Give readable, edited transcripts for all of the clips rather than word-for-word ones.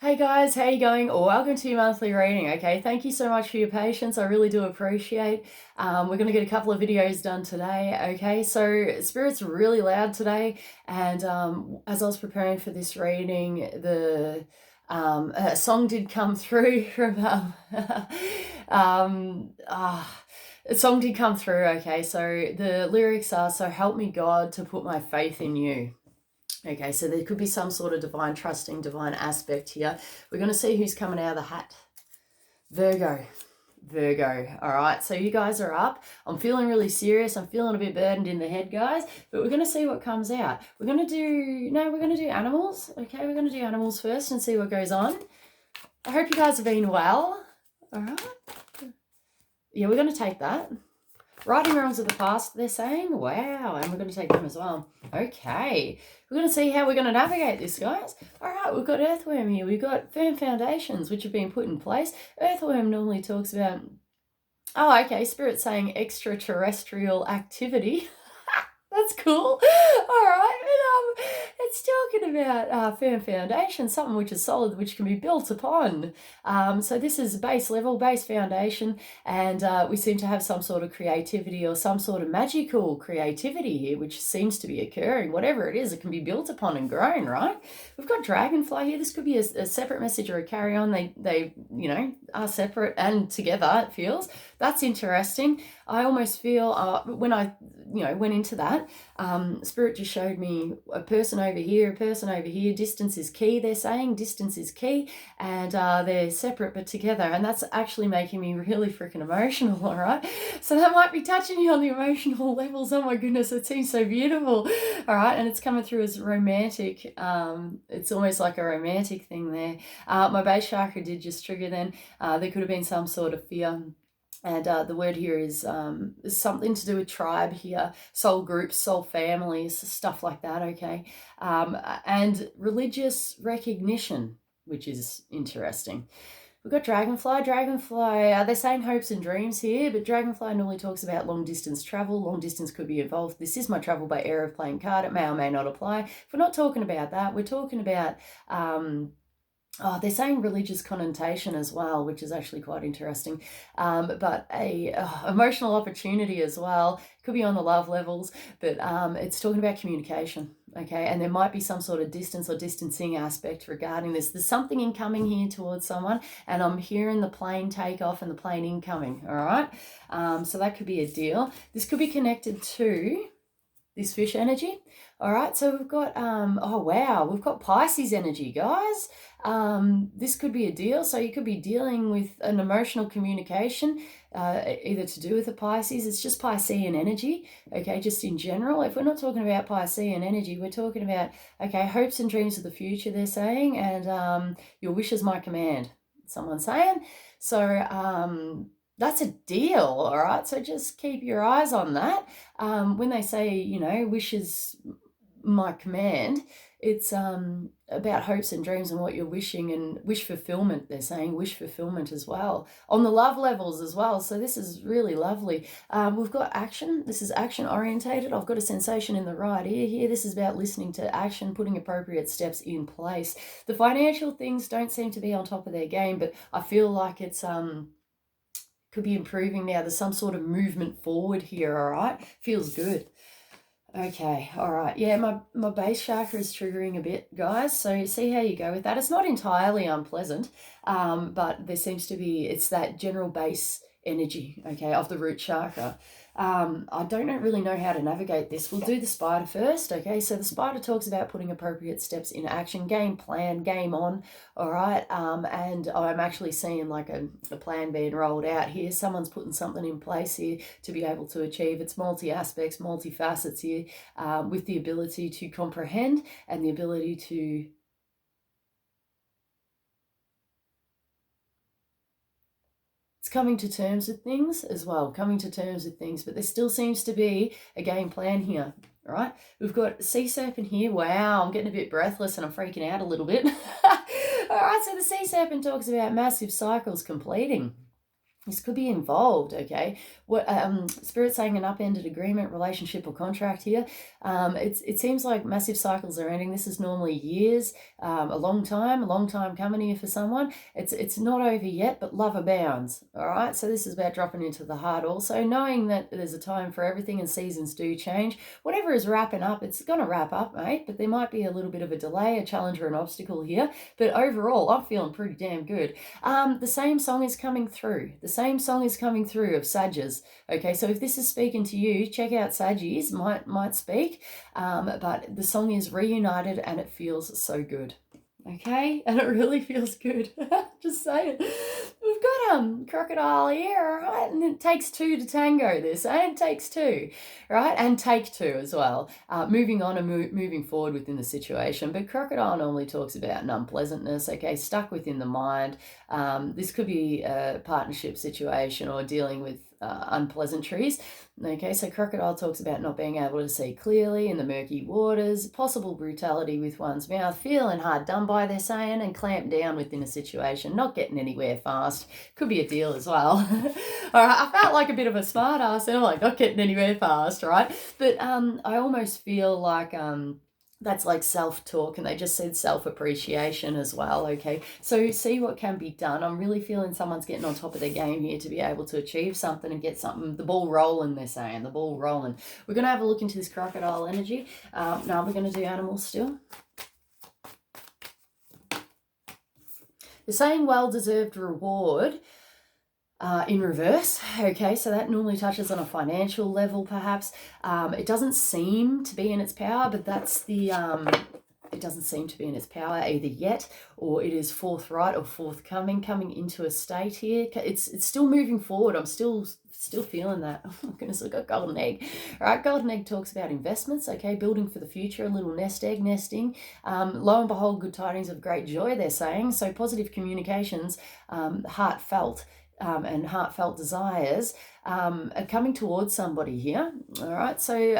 Hey guys, how you going? Welcome to your monthly reading. Okay, thank you so much for your patience. I really do appreciate. We're going to get a couple of videos done today. Okay, so Spirit's really loud today, and as I was preparing for this reading, a song did come through from a song did come through. Okay, so the lyrics are, "So help me God to put my faith in you." Okay, so there could be some sort of divine trusting, divine aspect here. We're going to see who's coming out of the hat. Virgo. All right, so you guys are up. I'm feeling really serious. I'm feeling a bit burdened in the head, guys, but we're going to see what comes out. We're going to do animals. Okay, we're going to do animals first and see what goes on. I hope you guys have been well. All right. Yeah, we're going to take that. Right and wrongs of the past, they're saying. Wow, and we're going to take them as well. Okay, we're going to see how we're going to navigate this, guys. All right, we've got Earthworm here. We've got firm foundations, which have been put in place. Earthworm normally talks about, oh, okay, Spirit saying extraterrestrial activity. That's cool. All right, but it's talking about firm foundation, something which is solid, which can be built upon. So this is base level, base foundation, and we seem to have some sort of creativity or some sort of magical creativity here, which seems to be occurring. Whatever it is, it can be built upon and grown, right? We've got Dragonfly here. This could be a separate message or a carry on. They are separate and together, it feels. That's interesting. I almost feel when I went into that, Spirit just showed me a person over here, a person over here. Distance is key, they're saying. Distance is key, and they're separate but together, and that's actually making me really freaking emotional. All right, so that might be touching you on the emotional levels. Oh my goodness, it seems so beautiful. All right, and it's coming through as romantic. It's almost like a romantic thing there. My base chakra did just trigger then. There could have been some sort of fear. And the word here is something to do with tribe here, soul groups, soul families, stuff like that, okay? And religious recognition, which is interesting. We've got Dragonfly. They're saying hopes and dreams here, but Dragonfly normally talks about long distance travel. Long distance could be involved. This is my travel by aeroplane card. It may or may not apply. If we're not talking about that, we're talking about... they're saying religious connotation as well, which is actually quite interesting. But a emotional opportunity as well. Could be on the love levels, but it's talking about communication, okay? And there might be some sort of distance or distancing aspect regarding this. There's something incoming here towards someone, and I'm hearing the plane take off and the plane incoming, all right? So that could be a deal. This could be connected to this fish energy. All right, so we've got, oh wow, we've got Pisces energy, guys. This could be a deal. So you could be dealing with an emotional communication, either to do with the Pisces. It's just Piscean energy, okay, just in general. If we're not talking about Piscean energy, we're talking about, okay, hopes and dreams of the future, they're saying, and your wish is my command, someone's saying. So that's a deal, all right? So just keep your eyes on that. When they say, wish is my command, it's about hopes and dreams and what you're wishing, and wish fulfillment, they're saying, wish fulfillment as well, on the love levels as well. So this is really lovely. We've got action. This is action orientated. I've got a sensation in the right ear here. This is about listening to action, putting appropriate steps in place. The financial things don't seem to be on top of their game, but I feel like it's could be improving now. There's some sort of movement forward here, all right? Feels good. Okay, all right. Yeah, my base chakra is triggering a bit, guys. So see how you go with that. It's not entirely unpleasant, but there seems to be, it's that general base energy, okay, of the root chakra. I don't really know how to navigate this. We'll do the spider first, okay? So the spider talks about putting appropriate steps in action, game plan, game on, all right? And I'm actually seeing like a plan being rolled out here. Someone's putting something in place here to be able to achieve. It's multi-aspects, multi-facets here, with the ability to comprehend and the ability to coming to terms with things as well, but there still seems to be a game plan here, all right? We've got sea serpent here. Wow, I'm getting a bit breathless and I'm freaking out a little bit. All right, so the sea serpent talks about massive cycles completing. This could be involved, okay? What Spirit's saying an upended agreement, relationship, or contract here. It seems like massive cycles are ending. This is normally years, a long time coming here for someone. It's not over yet, but love abounds, all right? So this is about dropping into the heart also, knowing that there's a time for everything and seasons do change. Whatever is wrapping up, it's going to wrap up, mate, but there might be a little bit of a delay, a challenge, or an obstacle here. But overall, I'm feeling pretty damn good. The same song is coming through. The same song is coming through of Sages. Okay, so if this is speaking to you, check out Sages, might speak. But the song is Reunited and it feels so good. Okay, and it really feels good. Just saying. We've got Crocodile here, right? And it takes two to tango, they're saying. It takes two, right? And take two as well. Moving on and moving forward within the situation. But Crocodile normally talks about an unpleasantness, okay, stuck within the mind. This could be a partnership situation or dealing with unpleasantries. Okay, so Crocodile talks about not being able to see clearly in the murky waters, possible brutality with one's mouth, feeling hard done by, they're saying, and clamped down within a situation, not getting anywhere fast. Could be a deal as well. All right, I felt like a bit of a smart ass, and I'm like, not getting anywhere fast, right? But I almost feel like that's like self-talk, and they just said self-appreciation as well, okay? So see what can be done. I'm really feeling someone's getting on top of their game here to be able to achieve something and get something, the ball rolling, they're saying, the ball rolling. We're going to have a look into this crocodile energy. Now we're going to do animals still. They're saying well-deserved reward. In reverse, okay, so that normally touches on a financial level perhaps. It doesn't seem to be in its power, but that's the it doesn't seem to be in its power either yet, or it is forthright or forthcoming, coming into a state here. It's still moving forward. I'm still feeling that. Oh my goodness, I've got golden egg. All right, golden egg talks about investments, okay, building for the future, a little nest egg nesting. Lo and behold, good tidings of great joy, they're saying. So positive communications, heartfelt. And heartfelt desires are coming towards somebody here. All right, so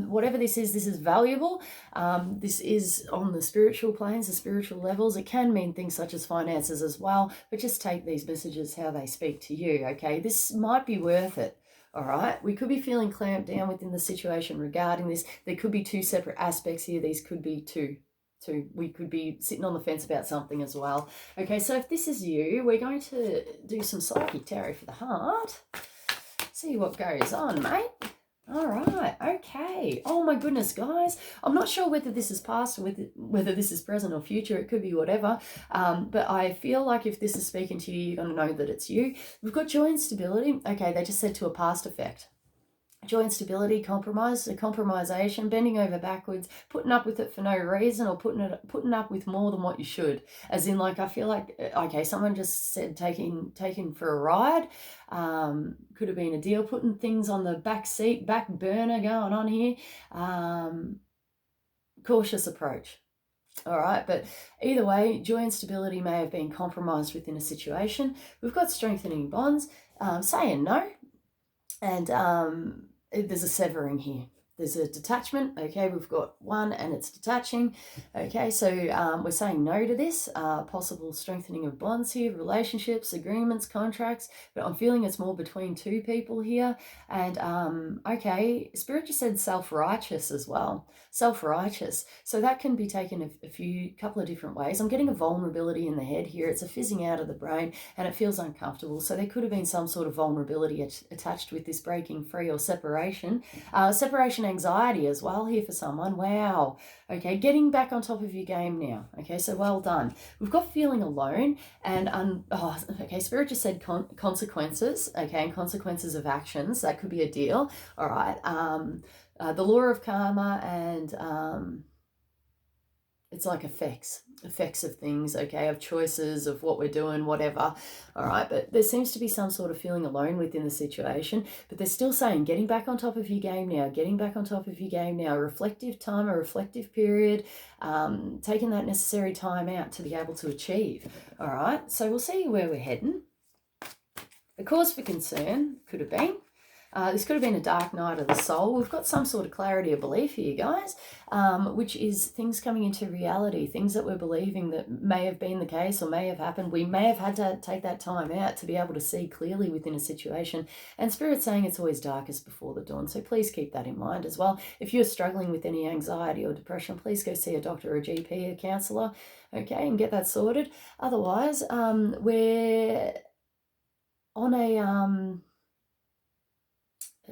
whatever this is valuable. This is on the spiritual planes, the spiritual levels. It can mean things such as finances as well, but just take these messages how they speak to you, okay? This might be worth it. All right, we could be feeling clamped down within the situation regarding this. There could be two separate aspects here. These could be two. We could be sitting on the fence about something as well. Okay, so if this is you, we're going to do some psychic tarot for the heart. See what goes on, mate. All right, okay. Oh my goodness, guys. I'm not sure whether this is past or whether this is present or future. It could be whatever. But I feel like if this is speaking to you, you're going to know that it's you. We've got joy and stability. Okay, they just said to a past effect. Joy and stability, compromise, a compromisation, bending over backwards, putting up with it for no reason, or putting up with more than what you should. As in, like, I feel like, okay, someone just said taking for a ride. Could have been a deal, putting things on the back seat, back burner going on here. Cautious approach. All right, but either way, joy and stability may have been compromised within a situation. We've got strengthening bonds, saying no, and there's a severing here. There's a detachment, okay, we've got one and it's detaching, okay, so we're saying no to this, possible strengthening of bonds here, relationships, agreements, contracts, but I'm feeling it's more between two people here, and okay, Spirit just said self-righteous as well, self-righteous, so that can be taken a couple of different ways. I'm getting a vulnerability in the head here, it's a fizzing out of the brain, and it feels uncomfortable, so there could have been some sort of vulnerability attached with this breaking free or separation, separation anxiety as well here for someone. Wow. Okay, getting back on top of your game now. Okay, so well done. We've got feeling alone, and okay, Spirit just said consequences, okay, and consequences of actions. That could be a deal. All right. The law of karma, and it's like effects of things, okay, of choices, of what we're doing, whatever. All right, but there seems to be some sort of feeling alone within the situation, but they're still saying getting back on top of your game now, getting back on top of your game now, a reflective time, a reflective period, taking that necessary time out to be able to achieve. All right, so we'll see where we're heading. The cause for concern could have been This could have been a dark night of the soul. We've got some sort of clarity of belief here, guys, which is things coming into reality, things that we're believing that may have been the case or may have happened. We may have had to take that time out to be able to see clearly within a situation. And Spirit's saying it's always darkest before the dawn. So please keep that in mind as well. If you're struggling with any anxiety or depression, please go see a doctor or a GP, a counsellor, okay, and get that sorted. Otherwise, we're on a...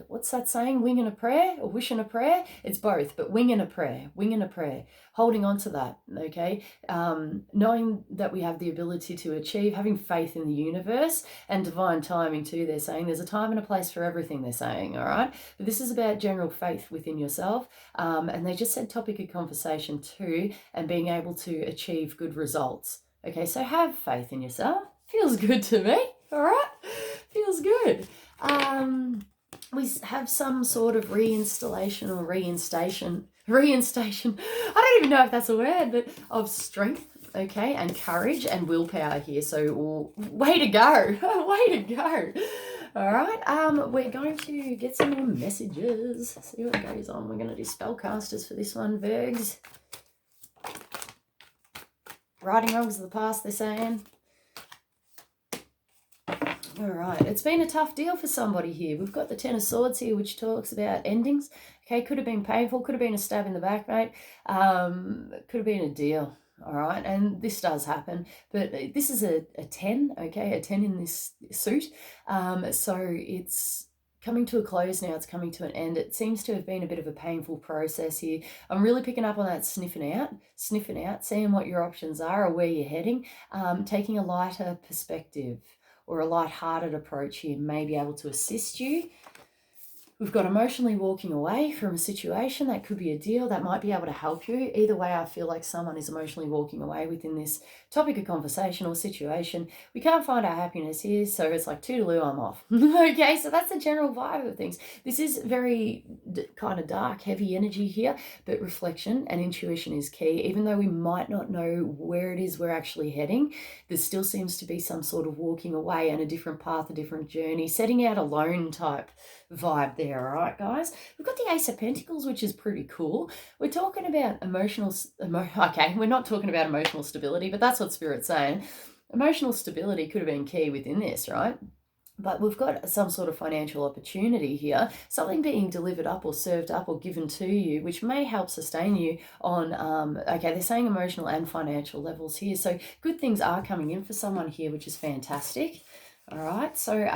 what's that saying? Wing and a prayer or wish and a prayer? It's both, but wing and a prayer, holding on to that, okay? Knowing that we have the ability to achieve, having faith in the universe and divine timing too. They're saying there's a time and a place for everything, they're saying, all right? But this is about general faith within yourself. And they just said topic of conversation too, and being able to achieve good results. Okay, so have faith in yourself. Feels good to me, all right? Feels good. We have some sort of reinstallation or reinstation. I don't even know if that's a word, but of strength, okay, and courage and willpower here. So way to go. Way to go. All right, we're going to get some more messages. See what goes on. We're going to do spellcasters for this one, Virgs. Righting wrongs of the past, they're saying. All right, it's been a tough deal for somebody here. We've got the Ten of Swords here, which talks about endings. Okay, could have been painful, could have been a stab in the back, mate. Could have been a deal, all right? And this does happen, but this is a 10, okay, a 10 in this suit. So it's coming to a close now, it's coming to an end. It seems to have been a bit of a painful process here. I'm really picking up on that sniffing out, seeing what your options are or where you're heading, taking a lighter perspective or a light-hearted approach here may be able to assist you. We've got emotionally walking away from a situation. That could be a deal. That might be able to help you. Either way, I feel like someone is emotionally walking away within this topic of conversation or situation. We can't find our happiness here, so it's like toodaloo, I'm off. Okay, so that's the general vibe of things. This is very kind of dark, heavy energy here, but reflection and intuition is key. Even though we might not know where it is we're actually heading, there still seems to be some sort of walking away and a different path, a different journey, setting out alone type vibe there, all right, guys? We've got the Ace of Pentacles, which is pretty cool. We're talking about okay, we're not talking about emotional stability, but that's what Spirit's saying. Emotional stability could have been key within this, right? But we've got some sort of financial opportunity here, something being delivered up or served up or given to you, which may help sustain you on, okay, they're saying emotional and financial levels here. So good things are coming in for someone here, which is fantastic. All right, so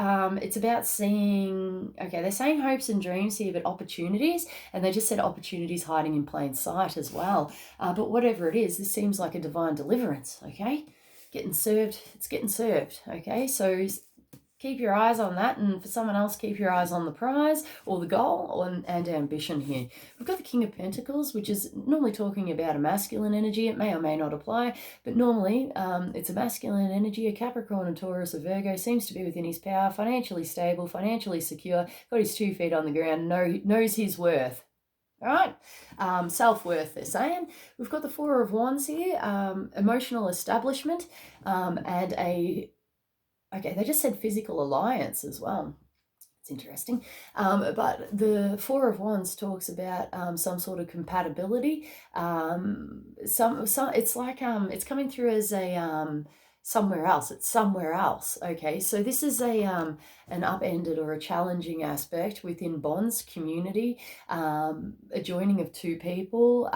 it's about seeing, okay, they're saying hopes and dreams here, but opportunities, and they just said opportunities hiding in plain sight as well. But whatever it is, this seems like a divine deliverance, okay? Getting served, it's getting served, okay? So keep your eyes on that, and for someone else, keep your eyes on the prize or the goal and ambition here. We've got the King of Pentacles, which is normally talking about a masculine energy. It may or may not apply, but normally it's a masculine energy. A Capricorn, a Taurus, a Virgo seems to be within his power, financially stable, financially secure, got his 2 feet on the ground, knows his worth. All right, self-worth, they're saying. We've got the Four of Wands here, emotional establishment, and okay, they just said physical alliance as well. It's interesting. But the Four of Wands talks about some sort of compatibility. It's like it's coming through as a somewhere else. It's somewhere else. Okay, so this is an upended or a challenging aspect within bonds, community, a joining of 2 people,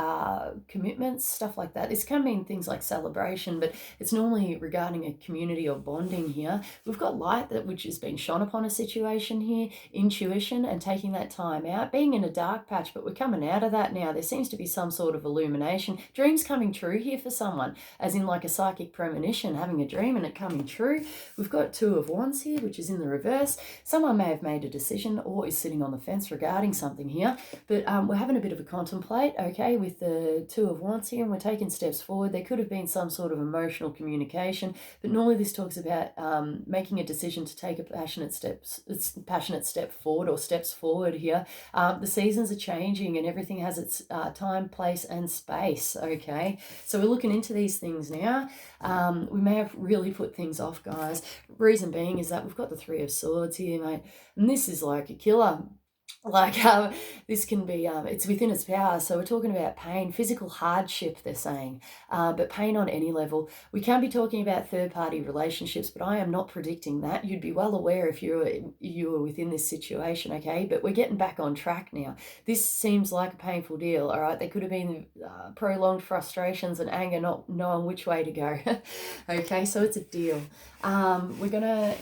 commitments, stuff like that. This can mean things like celebration, but it's normally regarding a community or bonding here. We've got light which has been shone upon a situation here, intuition and taking that time out, being in a dark patch, but we're coming out of that now. There seems to be some sort of illumination, dreams coming true here for someone, as in like a psychic premonition, having a dream and it coming true. We've got 2 of Wands here, which is in the reverse. Someone may have made a decision or is sitting on the fence regarding something here, but we're having a bit of a contemplate, okay, with the 2 of Wands here, and we're taking steps forward. There could have been some sort of emotional communication, but normally this talks about making a decision to take a passionate step forward or steps forward here. The seasons are changing and everything has its time, place and space, okay? So we're looking into these things now. We may have to really put things off, guys. Reason being is that we've got the Three of Swords here, mate. And this is like a killer. Like this can be it's within its power. So we're talking about pain, physical hardship, they're saying, but pain on any level. We can be talking about third-party relationships, but I am not predicting that. You'd be well aware if you were within this situation, okay? But we're getting back on track now. This seems like a painful deal, all right? There could have been prolonged frustrations and anger, not knowing which way to go. Okay, so it's a deal. We're gonna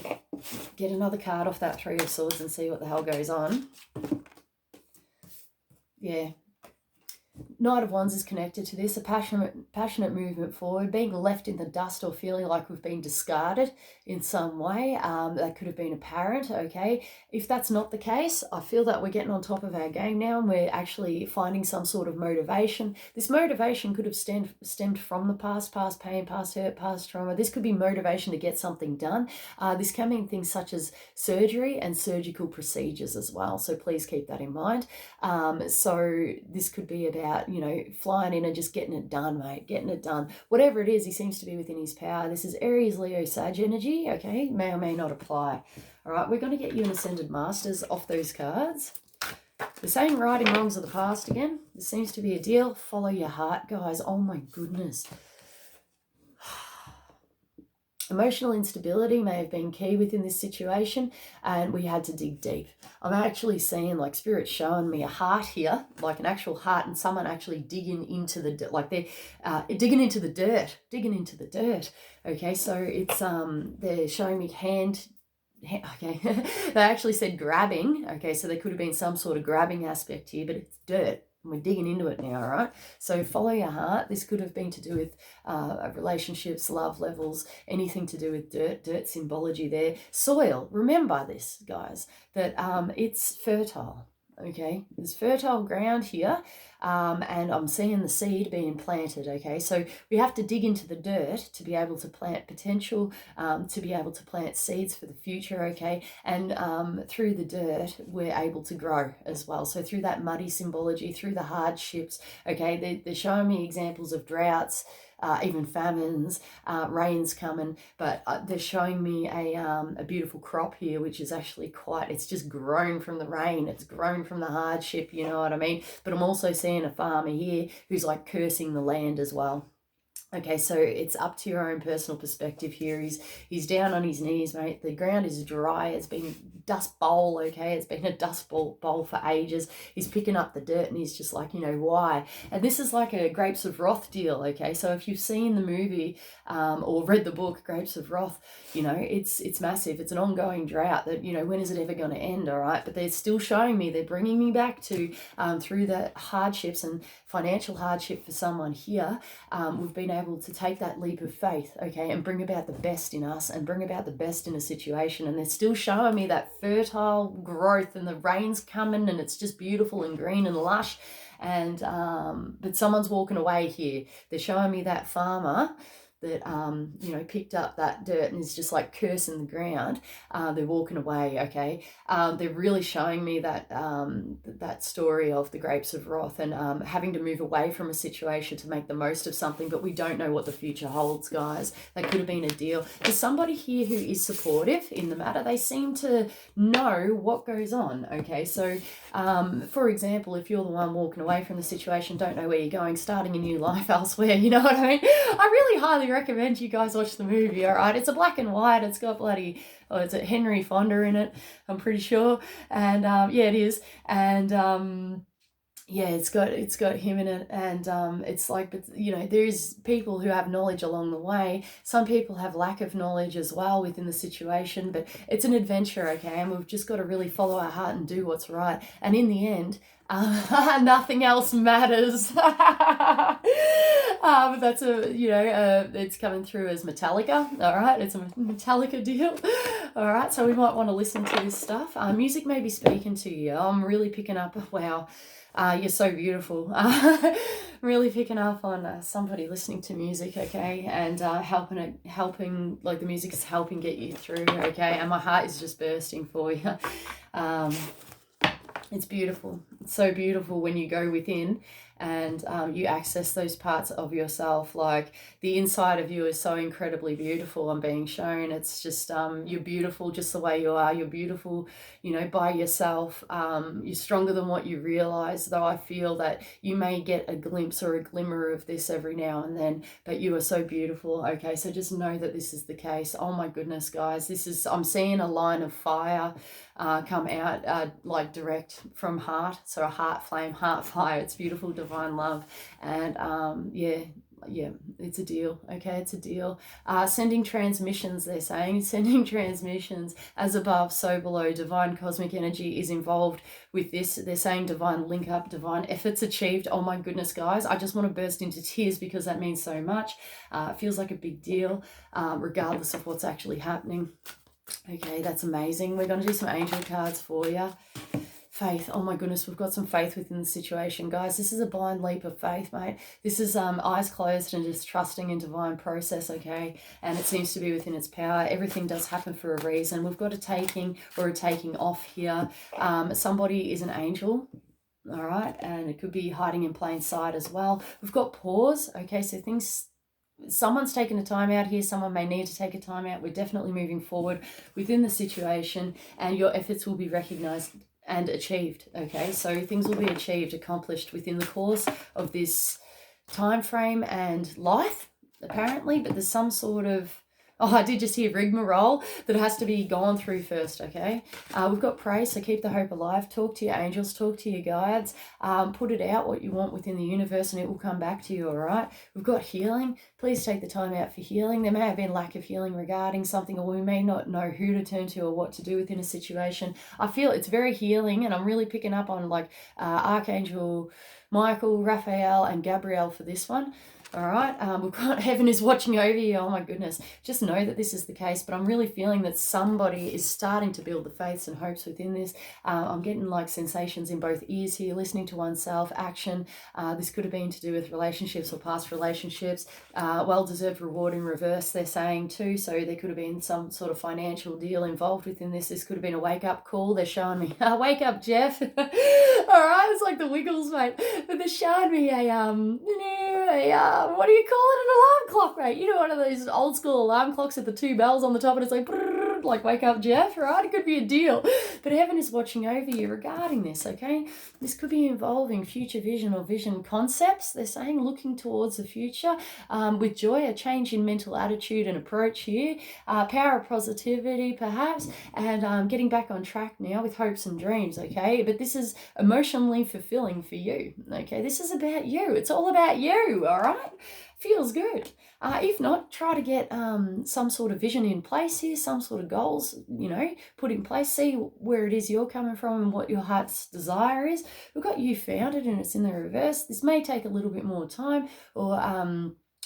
get another card off that Three of Swords and see what the hell goes on. Yeah. Knight of Wands is connected to this, a passionate movement forward, being left in the dust or feeling like we've been discarded in some way. That could have been apparent, okay? If that's not the case, I feel that we're getting on top of our game now and we're actually finding some sort of motivation. This motivation could have stemmed from the past pain, past hurt, past trauma. This could be motivation to get something done. This can mean things such as surgery and surgical procedures as well, so please keep that in mind. So this could be about, you know, flying in and just getting it done, mate, getting it done. Whatever it is, he seems to be within his power. This is Aries, Leo, Sag energy, okay? May or may not apply. All right, we're going to get you an Ascended Masters off those cards. The saying righting wrongs of the past again. This seems to be a deal. Follow your heart, guys. Oh, my goodness. Emotional instability may have been key within this situation, and we had to dig deep. I'm actually seeing, like, Spirit showing me a heart here, like an actual heart, and someone actually digging into the, like they're digging into the dirt, okay? So it's, they're showing me hand, okay, they actually said grabbing, okay, so there could have been some sort of grabbing aspect here, but it's dirt. We're digging into it now, all right? So follow your heart. This could have been to do with relationships, love levels, anything to do with dirt symbology there. Soil, remember this, guys, that it's fertile, okay? There's fertile ground here, and I'm seeing the seed being planted, okay? So we have to dig into the dirt to be able to plant potential, to be able to plant seeds for the future, okay? And through the dirt, we're able to grow as well. So through that muddy symbology, through the hardships, okay? They're showing me examples of droughts, even famines, rain's coming, but they're showing me a beautiful crop here, which is actually quite, it's just grown from the rain, it's grown from the hardship, you know what I mean? But I'm also seeing a farmer here who's like cursing the land as well. Okay, so it's up to your own personal perspective here. He's down on his knees, mate. The ground is dry. It's been dust bowl, okay? It's been a dust bowl for ages. He's picking up the dirt and he's just like, you know, why? And this is like a Grapes of Wrath deal, okay? So if you've seen the movie or read the book, Grapes of Wrath, you know, it's massive. It's an ongoing drought that, you know, when is it ever going to end, all right? But they're still showing me, they're bringing me back to through the hardships and financial hardship for someone here, we've been able to take that leap of faith, okay, and bring about the best in us and bring about the best in a situation. And they're still showing me that fertile growth and the rain's coming and it's just beautiful and green and lush. And but someone's walking away here. They're showing me that farmer that, you know, picked up that dirt and is just like cursing the ground. They're walking away, okay? They're really showing me that that story of the Grapes of Wrath and having to move away from a situation to make the most of something, but we don't know what the future holds, guys. That could have been a deal. There's somebody here who is supportive in the matter. They seem to know what goes on, okay? So, for example, if you're the one walking away from the situation, don't know where you're going, starting a new life elsewhere, you know what I mean? I really highly recommend you guys watch the movie, all right? It's a black and white. It's got bloody, it's a Henry Fonda in it, I'm pretty sure. And yeah, it is. And yeah, it's got him in it. And it's like, but you know, there's people who have knowledge along the way. Some people have lack of knowledge as well within the situation, but it's an adventure, okay? And we've just got to really follow our heart and do what's right. And in the end, nothing else matters. But that's it's coming through as Metallica, all right? It's a Metallica deal, all right? So we might want to listen to this stuff. Music may be speaking to you. I'm really picking up, wow, you're so beautiful. Really picking up on somebody listening to music, okay? And helping, like the music is helping get you through, okay? And my heart is just bursting for you. It's beautiful. It's so beautiful when you go within and you access those parts of yourself. Like the inside of you is so incredibly beautiful. I'm being shown. It's just you're beautiful just the way you are. You're beautiful, you know, by yourself. You're stronger than what you realize, though I feel that you may get a glimpse or a glimmer of this every now and then, but you are so beautiful. Okay, so just know that this is the case. Oh my goodness, guys, this is, I'm seeing a line of fire come out like direct from heart. So a heart flame, heart fire. It's beautiful, divine love. And yeah, it's a deal. Okay, it's a deal. Sending transmissions, they're saying, sending transmissions as above, so below. Divine cosmic energy is involved with this. They're saying divine link up, divine efforts achieved. Oh my goodness, guys, I just want to burst into tears because that means so much. It feels like a big deal, regardless of what's actually happening. Okay, that's amazing. We're going to do some angel cards for you. Faith. Oh my goodness, we've got some faith within the situation, guys. This is a blind leap of faith, mate. This is eyes closed and just trusting in divine process, okay? And it seems to be within its power. Everything does happen for a reason. We've got a taking or a taking off here. Somebody is an angel, all right? And it could be hiding in plain sight as well. We've got pause, okay? So things... someone's taken a time out here. Someone may need to take a time out. We're definitely moving forward within the situation, and your efforts will be recognized and achieved. Okay, so things will be achieved, accomplished within the course of this time frame and life, apparently. But there's some sort of, oh, I did just hear rigmarole that has to be gone through first, okay? We've got pray, so keep the hope alive. Talk to your angels, talk to your guides. Put it out, what you want within the universe, and it will come back to you, all right? We've got healing. Please take the time out for healing. There may have been lack of healing regarding something, or we may not know who to turn to or what to do within a situation. I feel it's very healing, and I'm really picking up on like Archangel Michael, Raphael, and Gabriel for this one. All right, we've got heaven is watching over you. Oh my goodness, just know that this is the case, but I'm really feeling that somebody is starting to build the faiths and hopes within this. I'm getting like sensations in both ears here, listening to oneself, action. This could have been to do with relationships or past relationships. Well-deserved reward in reverse, they're saying too, so there could have been some sort of financial deal involved within this. This could have been a wake-up call. They're showing me, wake up, Jeff. All right, it's like the Wiggles, mate. But they're showing me what do you call it? An alarm clock, mate. You know, one of those old school alarm clocks with the two bells on the top, and it's like wake up, Jeff, right? It could be a deal. But heaven is watching over you regarding this, okay? This could be involving future vision or vision concepts. They're saying looking towards the future with joy, a change in mental attitude and approach here, power of positivity perhaps, and getting back on track now with hopes and dreams, okay? But this is emotionally fulfilling for you, okay? This is about you. It's all about you, all right? Feels good. If not, try to get some sort of vision in place here, some sort of goals, you know, put in place. See where it is you're coming from and what your heart's desire is. We've got you found it, and it's in the reverse. This may take a little bit more time, or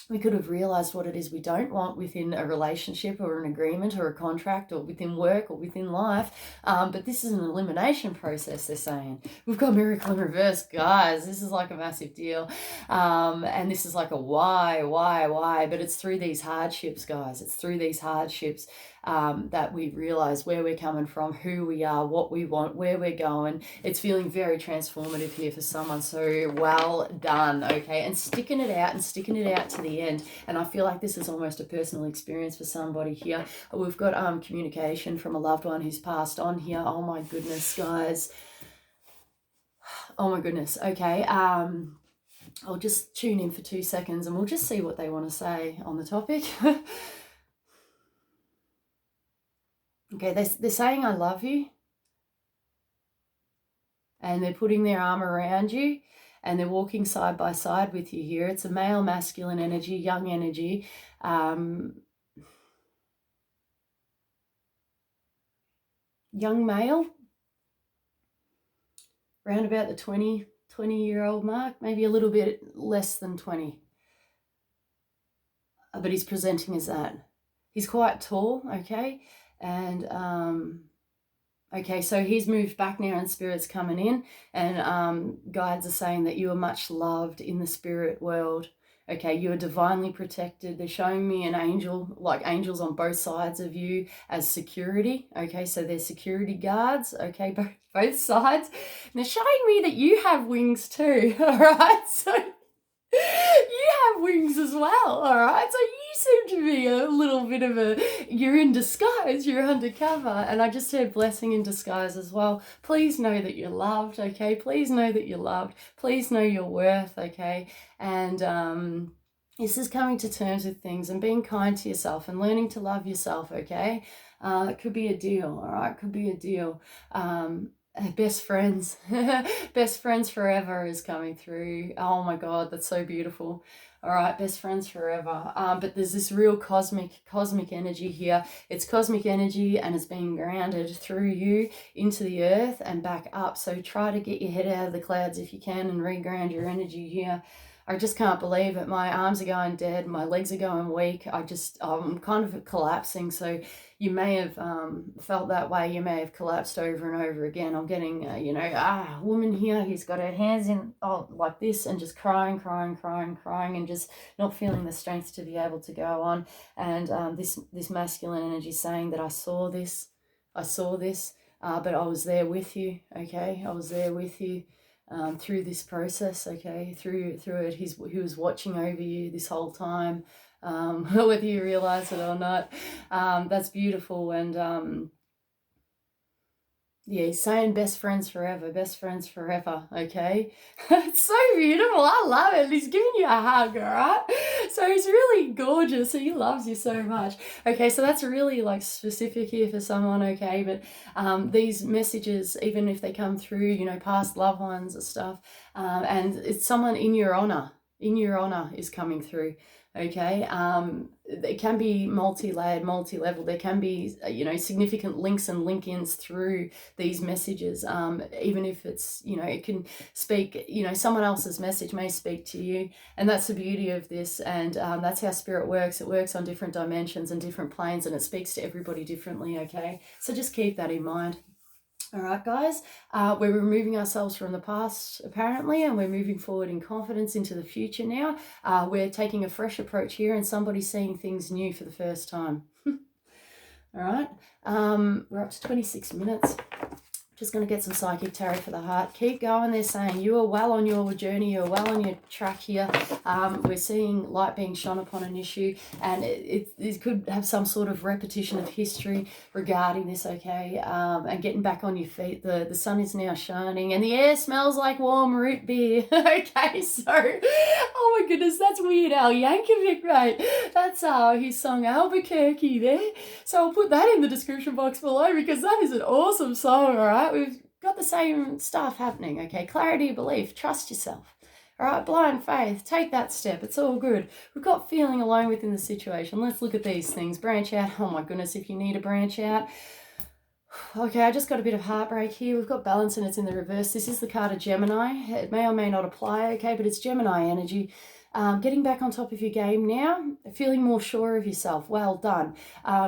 we could have realized what it is we don't want within a relationship or an agreement or a contract or within work or within life. But this is an elimination process, they're saying. We've got miracle in reverse, guys. This is like a massive deal. And this is like a why? But it's through these hardships, guys. It's through these hardships that we realize where we're coming from, who we are, what we want, where we're going. It's feeling very transformative here for someone. So well done, okay? And sticking it out to the end. And I feel like this is almost a personal experience for somebody here. We've got communication from a loved one who's passed on here. Oh my goodness, guys. Oh my goodness. Okay. I'll just tune in for 2 seconds and we'll just see what they want to say on the topic. Okay, they're saying I love you, and they're putting their arm around you, and they're walking side by side with you here. It's a male, masculine energy, young energy. Young male, around about the 20-year-old mark, maybe a little bit less than 20. But he's presenting as that. He's quite tall, okay? And okay, so he's moved back now and spirit's coming in, and guides are saying that you are much loved in the spirit world, Okay, you are divinely protected. They're showing me an angel, like angels on both sides of you as security. Okay, so they're security guards. Okay, both sides. And they're showing me that you have wings too. All right, so you have wings as well. All right, so you seem to be a little bit of you're in disguise, you're undercover. And I just heard blessing in disguise as well. Please know that you're loved. Okay, please know that you're loved. Please know your worth. Okay, and this is coming to terms with things and being kind to yourself and learning to love yourself. Okay, it could be a deal. All right, could be a deal. Best friends. Best friends forever is coming through. Oh my God, that's so beautiful. All right, best friends forever. But there's this real cosmic energy here. It's cosmic energy and it's being grounded through you into the earth and back up. So try to get your head out of the clouds if you can and reground your energy here. I just can't believe it. My arms are going dead. My legs are going weak. I'm kind of collapsing. So you may have felt that way. You may have collapsed over and over again. I'm getting, a woman here who's got her hands in like this and just crying and just not feeling the strength to be able to go on. And this masculine energy saying that I saw this, but I was there with you, okay? I was there with you. Through this process, okay, through it, he was watching over you this whole time, whether you realize it or not. That's beautiful. And yeah, he's saying best friends forever, okay? It's so beautiful. I love it. He's giving you a hug, all right? So he's really gorgeous. He loves you so much. Okay, so that's really like specific here for someone, okay? But these messages, even if they come through, past loved ones and stuff, and it's someone in your honor is coming through. Okay, it can be multi-layered, multi-level. There can be, significant links and link-ins through these messages. Even if it's, it can speak, someone else's message may speak to you. And that's the beauty of this. And that's how spirit works. It works on different dimensions and different planes, and it speaks to everybody differently, okay? So just keep that in mind. All right, guys, we're removing ourselves from the past, apparently, and we're moving forward in confidence into the future now. We're taking a fresh approach here, and somebody's seeing things new for the first time. All right, we're up to 26 minutes. Just going to get some psychic tarot for the heart. Keep going. They're saying you are well on your journey. You're well on your track here. We're seeing light being shone upon an issue, and it could have some sort of repetition of history regarding this, okay? And getting back on your feet. The sun is now shining, and the air smells like warm root beer. Okay, so, oh my goodness, that's Weird Al Yankovic, right? That's his song Albuquerque there. So I'll put that in the description box below because that is an awesome song, all right? We've got the same stuff happening, okay? Clarity, belief, trust yourself. All right, blind faith, take that step. It's all good. We've got feeling alone within the situation. Let's look at these things. Branch out. Oh my goodness, if you need a branch out. Okay, I just got a bit of heartbreak here. We've got balance and it's in the reverse. This is the card of Gemini. It may or may not apply, okay, but it's Gemini energy. Getting back on top of your game now, feeling more sure of yourself. Well done.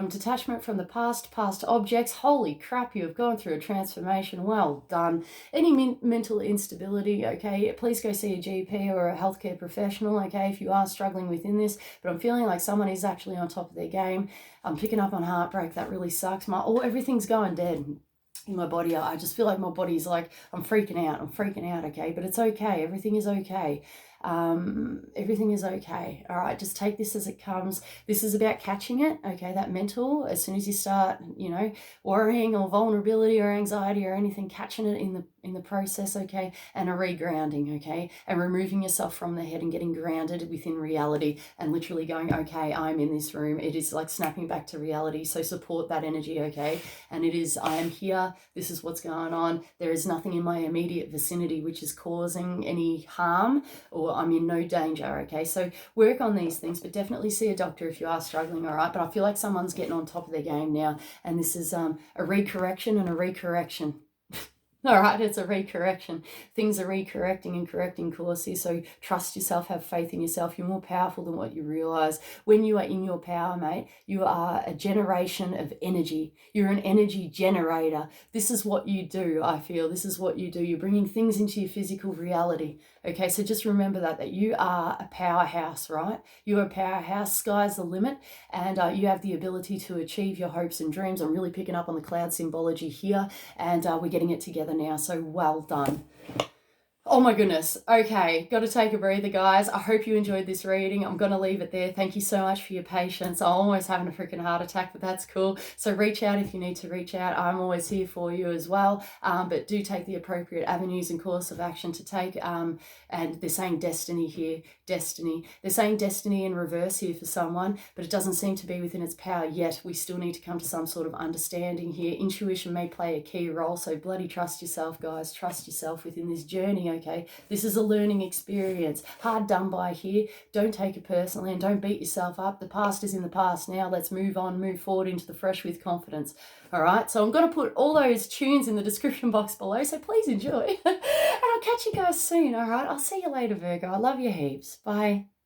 Detachment from the past objects. Holy crap, you have gone through a transformation. Well done. Any mental instability, okay, please go see a GP or a healthcare professional, okay, if you are struggling within this. But I'm feeling like someone is actually on top of their game. I'm picking up on heartbreak. That really sucks. Everything's going dead in my body. I just feel like my body's like, I'm freaking out, okay, but it's okay. Everything is okay. Everything is okay. All right, just take this as it comes. This is about catching it, okay? That mental, as soon as you start, worrying or vulnerability or anxiety or anything, catching it in the process, okay? And a regrounding, okay? And removing yourself from the head and getting grounded within reality and literally going, okay, I'm in this room. It is like snapping back to reality. So support that energy, okay? And it is, I am here. This is what's going on. There is nothing in my immediate vicinity which is causing any harm, or I'm in no danger, okay? So work on these things, but definitely see a doctor if you are struggling, all right? But I feel like someone's getting on top of their game now, and this is a recorrection and a recorrection. All right, it's a recorrection. Things are recorrecting and correcting course here. So trust yourself, have faith in yourself. You're more powerful than what you realize. When you are in your power, mate, you are a generation of energy. You're an energy generator. This is what you do, I feel. This is what you do. You're bringing things into your physical reality. Okay, so just remember that you are a powerhouse, right? You're a powerhouse. Sky's the limit. And you have the ability to achieve your hopes and dreams. I'm really picking up on the cloud symbology here. And we're getting it together now, so well done. Oh my goodness. Okay, got to take a breather, guys. I hope you enjoyed this reading. I'm going to leave it there. Thank you so much for your patience. I'm almost having a freaking heart attack, but that's cool. So reach out if you need to reach out. I'm always here for you as well. But do take the appropriate avenues and course of action to take. And they're saying destiny here, destiny. They're saying destiny in reverse here for someone, but it doesn't seem to be within its power yet. We still need to come to some sort of understanding here. Intuition may play a key role, so bloody trust yourself, guys. Trust yourself within this journey, okay? This is a learning experience. Hard done by here. Don't take it personally and don't beat yourself up. The past is in the past now. Let's move on, move forward into the fresh with confidence. All right, so I'm going to put all those tunes in the description box below, so please enjoy. And I'll catch you guys soon, all right? I'll see you later, Virgo. I love you heaps. Bye.